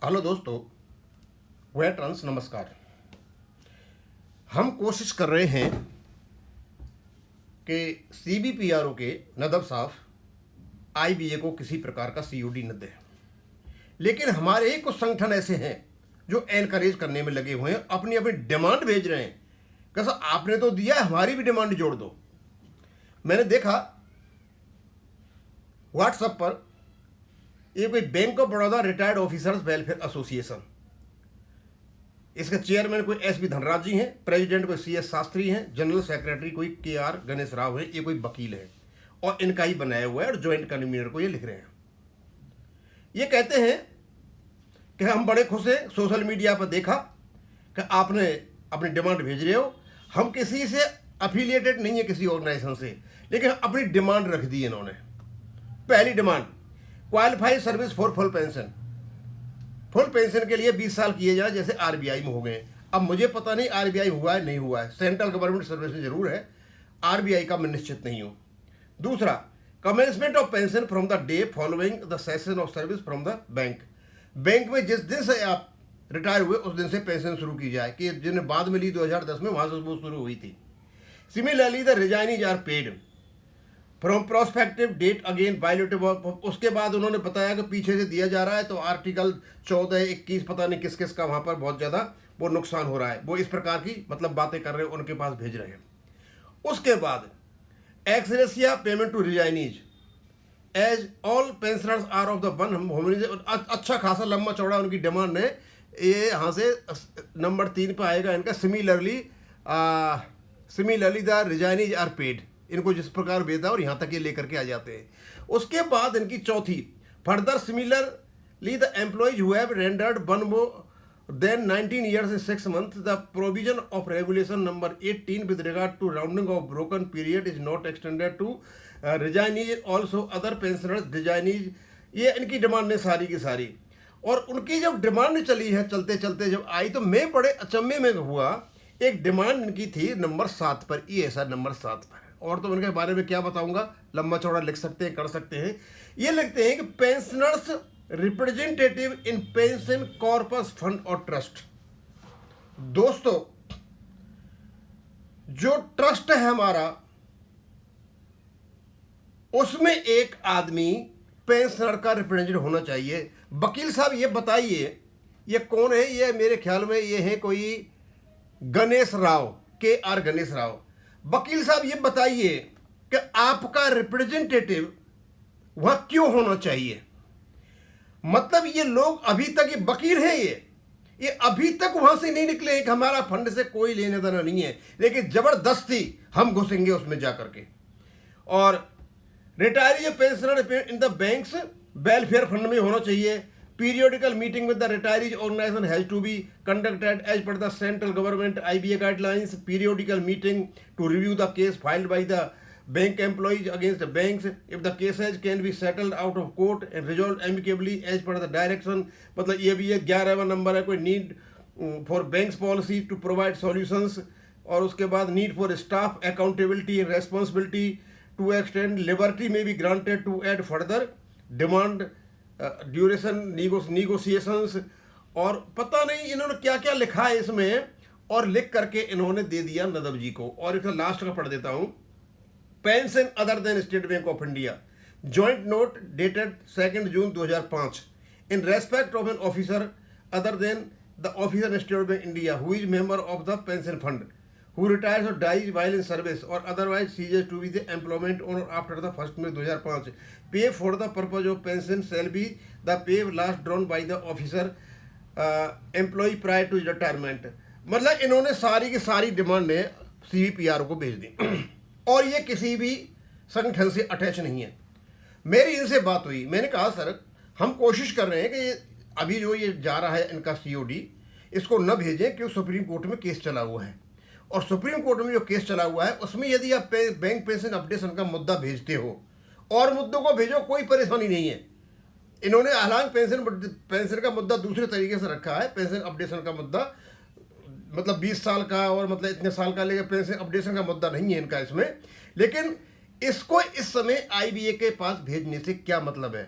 Hello दोस्तों, veterans नमस्कार। हम कोशिश कर रहे हैं कि सीबीपीआरओ के नदब साहब आईबीए को किसी प्रकार का सीओडी न दें, लेकिन हमारे ही कुछ संगठन ऐसे हैं जो एनकरेज करने में लगे हुए हैं, अपनी अपनी डिमांड भेज रहे हैं। कैसा आपने तो दिया है, हमारी भी डिमांड जोड़ दो। मैंने देखा व्हाट्सएप पर ये कोई bank of Baroda retired officers welfare association, इसके चेयरमैन कोई एस बी धनराज जी हैं, प्रेसिडेंट कोई सी एस शास्त्री हैं, जनरल सेक्रेटरी कोई के आर गणेश राव है, ये कोई वकील है और इनका ही बनाया हुआ है और ज्वाइंट कन्वीनर को ये लिख रहे हैं। ये कहते हैं कि हम बड़े खुश हैं, सोशल मीडिया पर देखा कि आपने अपनी डिमांड भेज रहे हो। हम किसी से अफिलिएटेड नहीं है, किसी ऑर्गेनाइजेशन से, लेकिन अपनी डिमांड रख दी इन्होंने। पहली demand, qualified service for full pension. Full pension के लिए 20 साल किए जाए जैसे आरबीआई में हो गए। अब मुझे पता नहीं आरबीआई हुआ है नहीं हुआ है, सेंट्रल गवर्नमेंट सर्विस में जरूर है, आरबीआई का मैं निश्चित नहीं हूँ। दूसरा, commencement of pension from the day following the session of service from the bank. Bank में जिस दिन से आप रिटायर हुए उस दिन से पेंशन शुरू की जाए, कि जिन्हें बाद में ली 2010 में, वहाँ से वो शुरू हुई थी। Similarly the resignees are paid from prospective date again violative. उसके बाद उन्होंने बताया कि पीछे से दिया जा रहा है, तो आर्टिकल 14, 21 पता नहीं किस किस का वहाँ पर बहुत ज़्यादा वो नुकसान हो रहा है। वो इस प्रकार की मतलब बातें कर रहे हैं, उनके पास भेज रहे हैं। उसके बाद ex gratia payment to resignees as all pensioners are of the one होमरीज। अच्छा खासा लंबा चौड़ा उनकी डिमांड है। ये यहाँ से नंबर 3 पर आएगा इनका। Similarly the resignees are paid, इनको जिस प्रकार भेजा और यहाँ तक ये लेकर के आ जाते हैं। उसके बाद इनकी चौथी, further similarly the employees who have rendered one more than 19 years and 6 months, the provision of regulation number 18 with regard to rounding of broken period is not extended to resignees, also other pensioners resignees। ये इनकी demand है सारी की सारी। और उनकी जब demand चली है, चलते चलते जब आई तो मैं बड़े अचंभे में हुआ। एक डिमांड इनकी थी नंबर 7 पर, ये ऐसा नंबर 7 पर, और तो उनके बारे में क्या बताऊंगा, लंबा चौड़ा लिख सकते हैं, कर सकते हैं। ये लिखते हैं कि पेंशनर्स रिप्रेजेंटेटिव इन पेंशन कॉर्पस फंड और ट्रस्ट। दोस्तों, जो ट्रस्ट है हमारा, उसमें एक आदमी पेंशनर का रिप्रेजेंटेटिव होना चाहिए। वकील साहब ये बताइए, ये कौन है? ये मेरे ख्याल में ये है कोई गणेश राव, के आर गणेश राव। वकील साहब ये बताइए कि आपका रिप्रेजेंटेटिव वह क्यों होना चाहिए? मतलब ये लोग अभी तक, ये वकील हैं, ये अभी तक वहां से नहीं निकले कि हमारा फंड से कोई लेने देना नहीं है, लेकिन जबरदस्ती हम घुसेंगे उसमें जाकर के। और retiree pensioner in the banks welfare fund में होना चाहिए। Periodical meeting with the retirees organization has to be conducted as per the central government IBA guidelines. Periodical meeting to review the case filed by the bank employees against the banks. If the cases can be settled out of court and resolved amicably as per the direction। मतलब ये भी एक 11वां number है, कोई need for banks policy to provide solutions। और उसके बाद need for staff accountability and responsibility to extend liberty may be granted to add further demand duration negotiations. और पता नहीं इन्होंने क्या क्या लिखा है इसमें, और लिख करके इन्होंने दे दिया नदब जी को। और इसका लास्ट का पढ़ देता हूं। Pension other than state bank of India joint note dated 2 June 2005 in respect of an officer other than the officer state bank India who is member of the pension fund who retires or dies while in service or otherwise ceases to be the employment on or after the 1st May 2005, pay for the purpose of pension shall be the pay last drawn by the officer employee prior to retirement। मतलब इन्होंने सारी की सारी डिमांडें सीबीपीआरओ को भेज दी और ये किसी भी संगठन से अटैच नहीं है। मेरी इनसे बात हुई, मैंने कहा सर हम कोशिश कर रहे हैं कि अभी जो ये जा रहा है इनका सीओडी, इसको न भेजें क्योंकि सुप्रीम कोर्ट में केस चला हुआ है। और सुप्रीम कोर्ट में जो केस चला हुआ है उसमें यदि आप बैंक पेंशन अपडेशन का मुद्दा भेजते हो, और मुद्दों को भेजो, कोई परेशानी नहीं है। इन्होंने हालांकि पेंशन का मुद्दा दूसरे तरीके से रखा है। पेंशन अपडेशन का मुद्दा मतलब 20 साल का और मतलब इतने साल का, लेकर पेंशन अपडेशन का मुद्दा नहीं है इनका इसमें। लेकिन इसको इस समय आईबीए के पास भेजने से क्या मतलब है?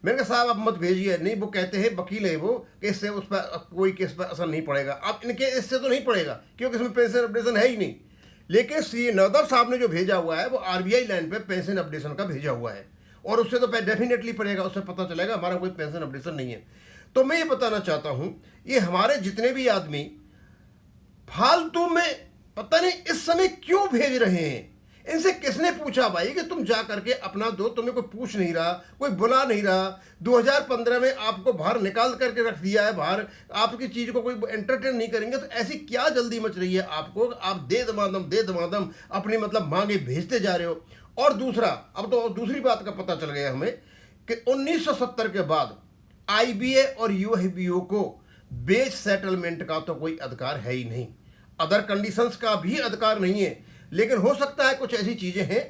मैंने कहा साहब आप मत भेजिए। नहीं, वो कहते हैं वकील है वो कि इससे उस पर कोई केस पर असर नहीं पड़ेगा। अब इनके इससे तो नहीं पड़ेगा क्योंकि इसमें पेंशन अपडेशन है ही नहीं। लेकिन सी नवदब साहब ने जो भेजा हुआ है वो आरबीआई लाइन पे पेंशन अपडेशन का भेजा हुआ है, और उससे तो डेफिनेटली पड़ेगा, उससे पता चलेगा हमारा कोई पेंशन अपडेशन नहीं है। तो मैं ये बताना चाहता हूँ, ये हमारे जितने भी आदमी फालतू में पता नहीं इस समय क्यों भेज रहे हैं। इनसे किसने पूछा भाई कि तुम जा करके अपना दो? तुम्हें कोई पूछ नहीं रहा, कोई बुला नहीं रहा। 2015 में आपको बाहर निकाल करके रख दिया है, बाहर आपकी चीज को कोई एंटरटेन नहीं करेंगे। तो ऐसी क्या जल्दी मच रही है आपको, आप दे दमादम अपनी मतलब मांगे भेजते जा रहे हो। और दूसरा, अब तो दूसरी बात का पता चल गया हमें कि 1970 के बाद आईबीए और यूएफबीओ को बेच सेटलमेंट का तो कोई अधिकार है ही नहीं, अदर कंडीशंस का भी अधिकार नहीं है। लेकिन हो सकता है कुछ ऐसी चीजें हैं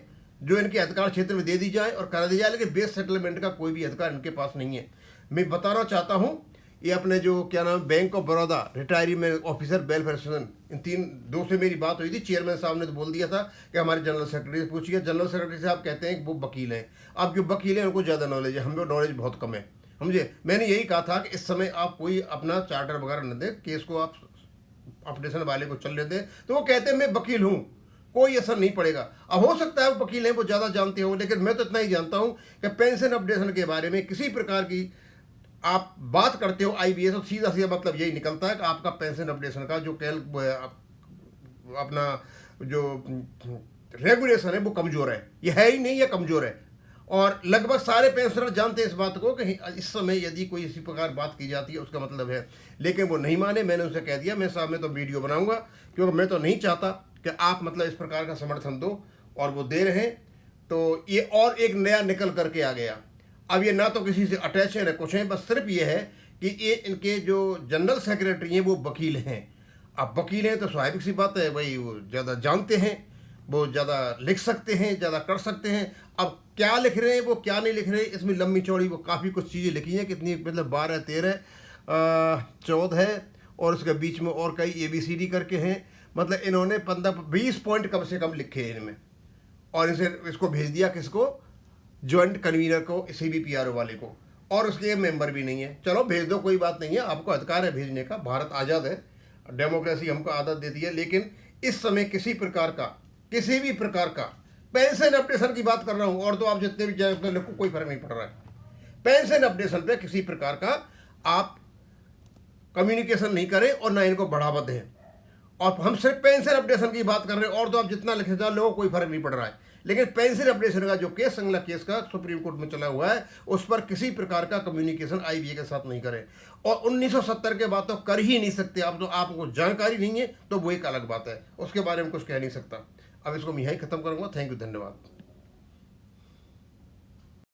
जो इनके अधिकार क्षेत्र में दे दी जाए और करा दी जाए, लेकिन बेस सेटलमेंट का कोई भी अधिकार इनके पास नहीं है। मैं बताना चाहता हूं, ये अपने जो क्या नाम, बैंक ऑफ बड़ौदा रिटायरी में ऑफिसर वेलफेयर एसोसिएशन, इन दो से मेरी बात हुई थी। चेयरमैन साहब ने तो बोल दिया था कि हमारे जनरल सेक्रेटरी से पूछिए। जनरल सेक्रेटरी साहब कहते हैं कि वो वकील हैं। अब जो वकील हैं उनको ज़्यादा नॉलेज है, हमें नॉलेज बहुत कम है, समझे। मैंने यही कहा था कि इस समय आप कोई अपना चार्टर वगैरह न दें, केस को आप अपडेशन वाले को चल लेते हैं। तो वो कहते हैं मैं वकील हूँ, कोई असर नहीं पड़ेगा। अब हो सकता है वो वकील हैं, वो ज़्यादा जानते हो, लेकिन मैं तो इतना ही जानता हूँ कि पेंशन अपडेशन के बारे में किसी प्रकार की आप बात करते हो आईबीएस, तो सीधा सीधा मतलब यही निकलता है कि आपका पेंशन अपडेशन का जो अपना जो रेगुलेशन है वो कमज़ोर है। ये है ही नहीं, ये कमज़ोर है। और लगभग सारे पेंशनर जानते हैं इस बात को कि इस समय यदि कोई इसी प्रकार बात की जाती है उसका मतलब है, लेकिन वो नहीं माने। मैंने उनसे कह दिया मैं साहब में तो वीडियो बनाऊंगा, क्योंकि मैं तो नहीं चाहता कि आप मतलब इस प्रकार का समर्थन दो, और वो दे रहे हैं। तो ये और एक नया निकल करके आ गया। अब ये ना तो किसी से अटैच है ना कुछ है, बस सिर्फ ये है कि ये इनके जो जनरल सेक्रेटरी हैं वो वकील हैं। अब वकील हैं तो स्वाभाविक सी बात है भाई, वो ज़्यादा जानते हैं, वो ज़्यादा लिख सकते हैं, ज़्यादा कर सकते हैं। अब क्या लिख रहे हैं वो क्या नहीं लिख रहे हैं, इसमें लंबी चौड़ी वो काफ़ी कुछ चीज़ें लिखी हैं। कितनी, मतलब 12, 13, 14 है, और उसके बीच में और कई ABCD करके हैं। मतलब इन्होंने 15-20 पॉइंट कम से कम लिखे हैं इनमें, और इसको भेज दिया किसको, ज्वाइंट कन्वीनर को, CBPRO वाले को, और उसके मेंबर भी नहीं है। चलो भेज दो, कोई बात नहीं है, आपको अधिकार है भेजने का, भारत आज़ाद है, डेमोक्रेसी हमको आदत देती है। लेकिन इस समय किसी भी प्रकार का पेंशन अपडेशन की बात कर रहा हूं, और तो आप जितने भी जाए लोग को कोई फर्क नहीं पड़ रहा है। पेंशन अपडेशन पे किसी प्रकार का आप कम्युनिकेशन नहीं करें और ना इनको बढ़ावा दें। और हम सिर्फ पेंशन अपडेशन की बात कर रहे हैं, और तो आप जितना लिखे जाओ लोगों को कोई फर्क नहीं पड़ रहा है। लेकिन पेंशन अपडेशन का जो केस, संगला केस का सुप्रीम कोर्ट में चला हुआ है, उस पर किसी प्रकार का कम्युनिकेशन आईबीए के साथ नहीं करें। और 1970 के बाद तो कर ही नहीं सकते आप, तो आपको जानकारी नहीं है तो वो एक अलग बात है, उसके बारे में कुछ कह नहीं सकता। अब इसको मैं यहीं खत्म करूंगा। थैंक यू, धन्यवाद।